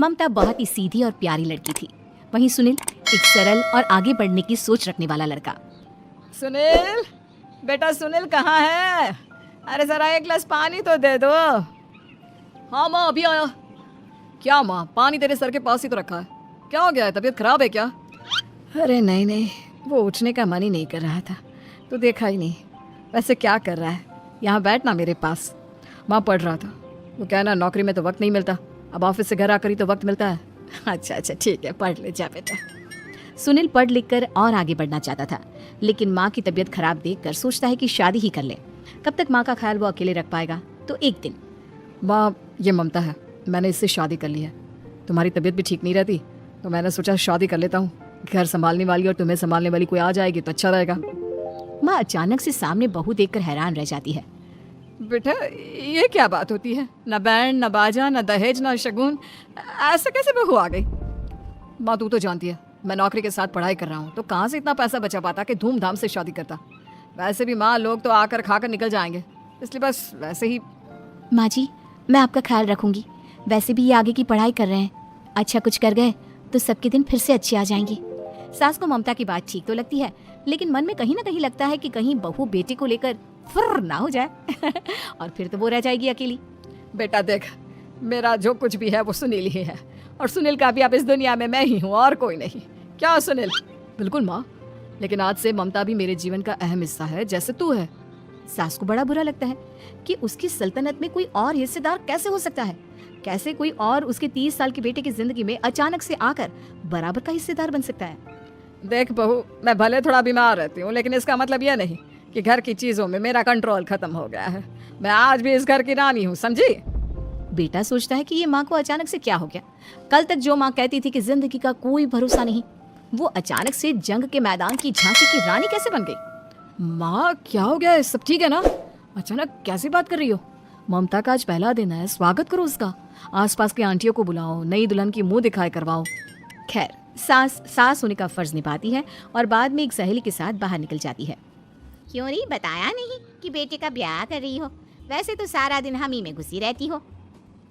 ममता बहुत ही सीधी और प्यारी लड़की थी, वहीं सुनील एक सरल और आगे बढ़ने की सोच रखने वाला लड़का। सुनील, बेटा सुनील कहाँ है? अरे जरा एक गिलास पानी तो दे दो। हाँ माँ, अभी आया। क्या माँ, पानी तेरे सर के पास ही तो रखा है, क्या हो गया है? तबीयत खराब है क्या? अरे नहीं नहीं, वो उठने का मन ही नहीं कर रहा था, तो देखा ही नहीं। वैसे क्या कर रहा है? यहाँ बैठ ना मेरे पास। माँ पढ़ रहा था। वो कहना नौकरी में तो वक्त नहीं मिलता, अब ऑफिस से घर आकर ही तो वक्त मिलता है। अच्छा अच्छा ठीक है, पढ़ ले जा बेटा। सुनील पढ़ लिख कर और आगे बढ़ना चाहता था, लेकिन माँ की तबीयत खराब देखकर सोचता है कि शादी ही कर ले। कब तक माँ का ख्याल वो अकेले रख पाएगा? तो एक दिन, माँ ये ममता है, मैंने इससे शादी कर ली है। तुम्हारी तबीयत भी ठीक नहीं रहती, तो मैंने सोचा शादी कर लेता हूँ। घर संभालने वाली और तुम्हें संभालने वाली कोई आ जाएगी तो अच्छा रहेगा। माँ अचानक से सामने बहू देखकर हैरान रह जाती है। बेटा ये क्या बात होती है? न बैंड, न बाजा, न दहेज, न शगुन, ऐसे कैसे बहू आ गई? माँ तू तो जानती है मैं नौकरी के साथ पढ़ाई कर रहा हूँ, तो कहाँ से इतना पैसा बचा पाता कि धूमधाम से शादी करता। वैसे भी माँ, लोग तो आकर खाकर निकल जाएंगे, इसलिए बस वैसे ही। माँ जी, मैं आपका ख्याल रखूंगी। वैसे भी ये आगे की पढ़ाई कर रहे हैं, अच्छा कुछ कर गए तो सबके दिन फिर से अच्छे आ जाएंगे। सास को ममता की बात ठीक तो लगती है, लेकिन मन में कहीं ना कहीं लगता है कि कहीं बहू बेटे को लेकर फुर्र ना हो जाए और फिर तो वो रह जाएगी अकेली। बेटा देख, मेरा जो कुछ भी है वो सुनील ही है, और सुनील का भी अब इस दुनिया में मैं ही हूँ और कोई नहीं। क्या सुनील? बिल्कुल माँ, लेकिन आज से ममता भी मेरे जीवन का अहम हिस्सा है, जैसे तू है। सास को बड़ा बुरा लगता है कि उसकी सल्तनत में कोई और हिस्सेदार कैसे हो सकता है। कैसे कोई और उसके 30 साल के बेटे की जिंदगी में अचानक से आकर बराबर का हिस्सेदार बन सकता है। देख बहू, मैं भले थोड़ा बीमार रहती हूँ, लेकिन इसका मतलब यह नहीं कि घर की चीजों में मेरा कंट्रोल खत्म हो गया है। मैं आज भी इस घर की रानी हूँ, समझी? बेटा सोचता है कि ये माँ को अचानक से क्या हो गया। कल तक जो माँ कहती थी कि जिंदगी का कोई भरोसा नहीं, वो अचानक से जंग के मैदान की झांसी की रानी कैसे बन गई? माँ क्या हो गया? सब ठीक है ना? अचानक कैसी बात कर रही हो? ममता का आज पहला दिन है, स्वागत करो उसका। आसपास की आंटियों को बुलाओ, नई दुल्हन की मुंह दिखाई करवाओ। खैर, सास होने का फर्ज निभाती है और बाद में एक सहेली के साथ बाहर निकल जाती है। क्यों नहीं बताया नहीं कि बेटे का ब्याह कर रही हो? वैसे तो सारा दिन हम ही में घुसी रहती हो।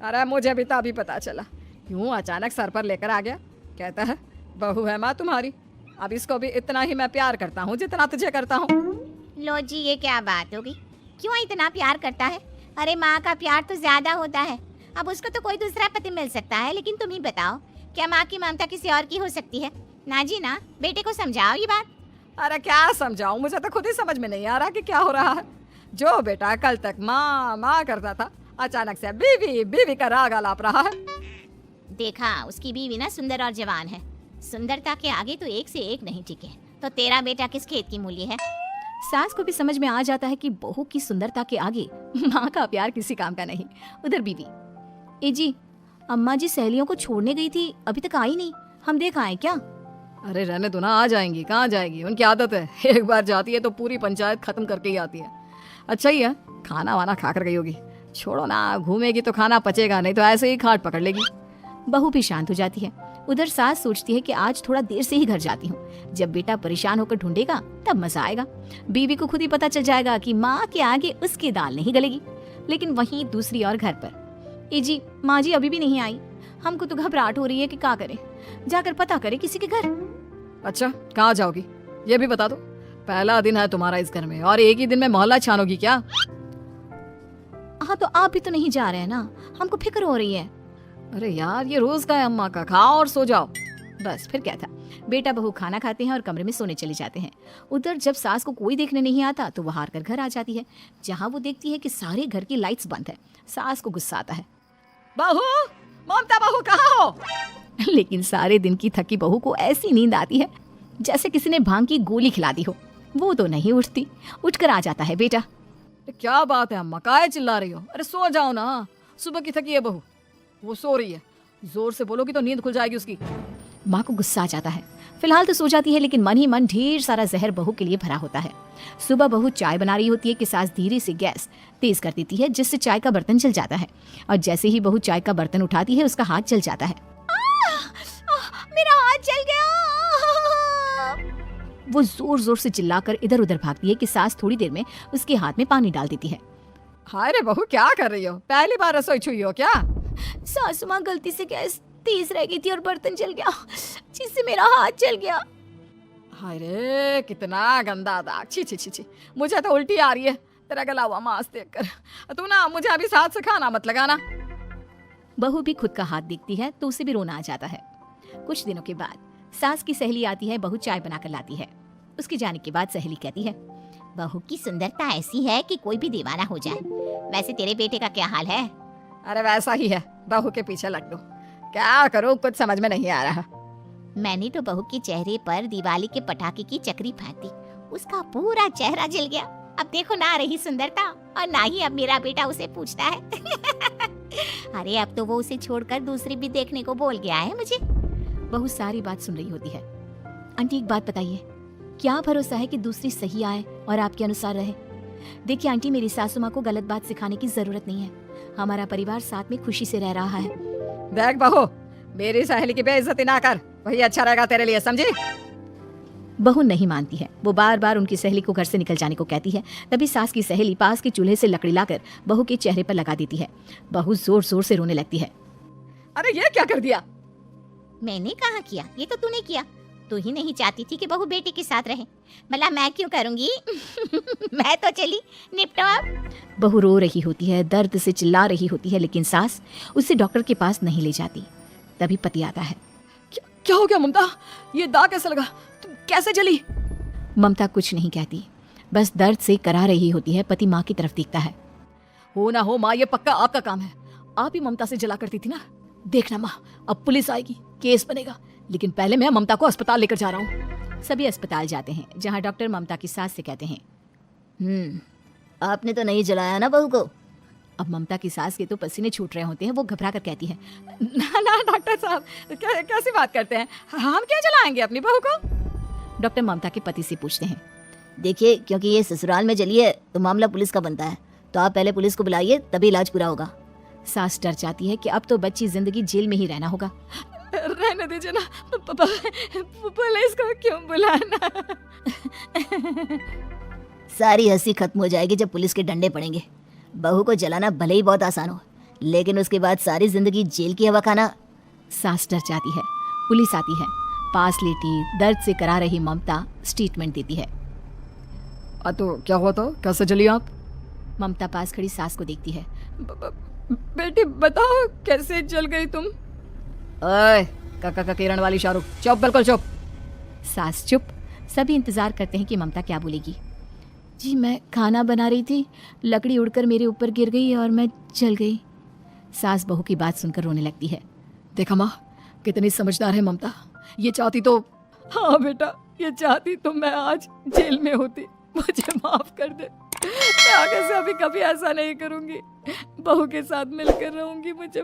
अरे मुझे भी तभी पता चला, यूं अचानक सर पर लेकर आ गया। कहता है बहू है माँ तुम्हारी, अब इसको भी इतना ही मैं प्यार करता हूँ जितना तुझे करता हूँ। लो जी, ये क्या बात होगी? क्यों इतना प्यार करता है? अरे माँ का प्यार तो ज्यादा होता है। अब उसको तो कोई दूसरा पति मिल सकता है, लेकिन तुम ही बताओ, क्या माँ की ममता किसी और की हो सकती है? ना जी ना, बेटे को समझाओ ये बात। अरे क्या समझाऊं, मुझे तो खुद ही समझ में नहीं आ रहा कि क्या हो रहा है। जो बेटा कल तक माँ माँ करता था, अचानक से बीवी बीवी का राग आलाप रहा है। देखा, उसकी बीवी ना सुंदर और जवान है। सुंदरता के आगे तो एक से एक नहीं टिके। तो तेरा बेटा किस खेत की मूली है? सास को भी समझ में आ जाता है कि बहू की सुंदरता के आगे माँ का प्यार किसी काम का नहीं। उधर बीवी, ए जी, अम्मा जी सहेलियों को छोड़ने गई थी, अभी तक आई नहीं, हम देख आए क्या? अरे रहने दो ना, आ जाएंगी। कहाँ जाएगी, उनकी आदत है, एक बार जाती है तो पूरी पंचायत खत्म करके ही आती है। अच्छा ही है, खाना वाना खा कर गई होगी। छोड़ो ना, घूमेगी तो खाना पचेगा, नहीं तो ऐसे ही खाट पकड़ लेगी। बहू भी शांत हो जाती है। उधर सास सोचती है कि आज थोड़ा देर से ही घर जाती हूँ, जब बेटा परेशान होकर ढूंढेगा तब मजा आएगा। बीवी को खुद ही पता चल जाएगा कि माँ के आगे उसकी दाल नहीं गलेगी। लेकिन वहीं दूसरी ओर घर पर, ए जी, माँ जी अभी भी नहीं आई, हमको तो घबराहट हो रही है कि क्या करें, जाकर पता करें किसी के घर। अच्छा, कहाँ जाओगी ये भी बता दो। पहला दिन है तुम्हारा इस घर में और एक ही दिन में मोहल्ला छानोगी क्या? हाँ तो आप भी तो नहीं जा रहे हैं ना, हमको फिक्र हो रही है। अरे यार, ये रोज का है अम्मा का, खाओ और सो जाओ। बस फिर क्या था, बेटा बहू खाना खाते हैं और कमरे में सोने चले जाते हैं। उधर जब सास को कोई देखने नहीं आता तो वह हार कर घर आ जाती है, जहाँ वो देखती है कि सारे घर की लाइट्स बंद है। सास को गुस्सा आता है, बहू, ममता बहू कहाँ हो? लेकिन सारे दिन की थकी बहू को ऐसी नींद आती है जैसे किसी ने भांग की गोली खिला दी हो। वो तो नहीं उठती, उठकर आ जाता है बेटा। क्या बात है अम्मा, काहे चिल्ला रही हो? अरे सो जाओ ना, सुबह की थकी है बहू, वो सो रही है, जोर से बोलोगी तो नींद खुल जाएगी उसकी। माँ को गुस्सा आ जाता है। फिलहाल तो सो जाती है, लेकिन मन ही मन ढेर सारा जहर बहू के लिए भरा होता है। सुबह बहू चाय बना रही होती है कि सास धीरे से गैस तेज कर देती है, जिससे चाय का बर्तन जल जाता है। और जैसे ही बहू चाय का बर्तन उठाती है, उसका हाथ जल जाता है। मेरा हाथ जल गया। वो जोर जोर से चिल्लाकर इधर उधर भागती है कि सास थोड़ी देर में उसके हाथ में पानी डाल देती है। हाय रे बहू, क्या कर रही हो? पहली बार रसोई छुई हो क्या? सासू माँ गलती से गैस तेज रह गई थी और बर्तन जल गया, जिससे मेरा हाथ जल गया। हाय रे, कितना गंदा दाग। छी छी छी छी, मुझे तो उल्टी आ रही है तेरा गला हुआ मांस देखकर। तू ना मुझे अभी साथ से खाना मत लगाना। बहू भी खुद का हाथ देखती है तो उसे भी रोना आ जाता है। कुछ दिनों के बाद सास की सहेली आती है, बहू चाय बनाकर लाती है। उसके जाने के बाद सहेली कहती है, बहू की सुंदरता ऐसी है कि कोई भी दीवाना हो जाए। वैसे तेरे बेटे का क्या हाल है? अरे वैसा ही है, बहू के पीछे लग दो। क्या करूं, कुछ समझ में नहीं आ रहा। मैंने तो बहू के चेहरे पर दिवाली के पटाखे की चक्री फेंक दी, उसका पूरा चेहरा जल गया। अब देखो ना रही सुंदरता, और ना ही अब मेरा बेटा उसे पूछता है। अरे अब तो वो उसे छोड़कर दूसरी भी देखने को बोल गया है मुझे। बहू सारी बात सुन रही होती है। आंटी एक बात बताइए, क्या भरोसा है कि दूसरी सही आए और आपके अनुसार रहे? देखिए आंटी, मेरी सासू माँ को गलत बात सिखाने की जरूरत नहीं है। हमारा परिवार साथ में खुशी से रह रहा है। देख बहू, मेरी सहेली की बेइज्जती ना कर, वही अच्छा रहेगा तेरे लिए, समझी? बहू नहीं मानती है। वो बार बार उनकी सहेली को घर से निकल जाने को कहती है। तभी सास की सहेली पास के चूल्हे से लकड़ी लाकर बहू के चेहरे पर लगा देती है। बहू जोर जोर से रोने लगती है। अरे ये क्या कर दिया? मैंने कहा किया, ये तो तूने किया। तू ही नहीं चाहती थी कि बहू बेटे के साथ रहे, भला मैं क्यों करूंगी? मैं तो चली, निपटो अब। बहू रो रही होती है, दर्द से चिल्ला रही होती है, लेकिन सास उसे डॉक्टर के पास नहीं ले जाती। तभी पति आता है। क्या हो गया ममता? ये दाग कैसे लगा? तुम कैसे जली? ममता कुछ नहीं कहती, बस दर्द से करा रही होती है। पति माँ की तरफ देखता है। हो ना हो माँ, ये पक्का आपका काम है। आप ही ममता से जला करती थी ना। देखना माँ, अब पुलिस आएगी, केस बनेगा, लेकिन पहले मैं ममता को अस्पताल लेकर जा रहा हूँ। सभी अस्पताल जाते हैं, जहाँ डॉक्टर ममता की सास से कहते हैं, आपने तो नहीं जलाया ना बहू को? अब ममता की सास के तो पसीने छूट रहे होते हैं। वो घबरा कर कहती है, ना ना डॉक्टर साहब, कैसी बात करते हैं? हम क्या जलाएंगे अपनी बहू को? डॉक्टर ममता के पति से पूछते हैं, देखिए, क्योंकि ये ससुराल में जली है तो मामला पुलिस का बनता है, तो आप पहले पुलिस को बुलाइए, तभी इलाज पूरा होगा। सास डर जाती है कि अब तो बच्ची जिंदगी जेल में ही रहना होगा। रहने दीजिए ना, पुलिस को क्यों बुलाना? सारी हंसी खत्म हो जाएगी जब पुलिस के डंडे पड़ेंगे। बहू को जलाना भले ही बहुत आसान हो, लेकिन उसके बाद सारी जिंदगी जेल की हवा खाना। सास डर जाती है। पुलिस आती है। पास लेटी दर्द से करा रही ममता स्टेटमेंट देती है। तो क्या हुआ था? कैसे जली आप? ममता पास खड़ी सास को देखती है। बेटी बताओ, कैसे जल गई तुम? ओए काका किरण वाली शाहरुख, चुप, बिल्कुल चुप। सास चुप। सभी इंतजार करते हैं कि ममता क्या बोलेगी। जी मैं खाना बना रही थी, लकड़ी उड़कर मेरे ऊपर गिर गई और मैं जल गई। सास बहू की बात सुनकर रोने लगती है। देखा माँ, कितनी समझदार है ममता। ये चाहती तो, हाँ बेटा, ये चाहती तो मैं आज जेल में होती। मुझे माफ कर दे, मैं आगे से अभी कभी ऐसा नहीं करूंगी। बहू के साथ मिलकर रहूंगी। मुझे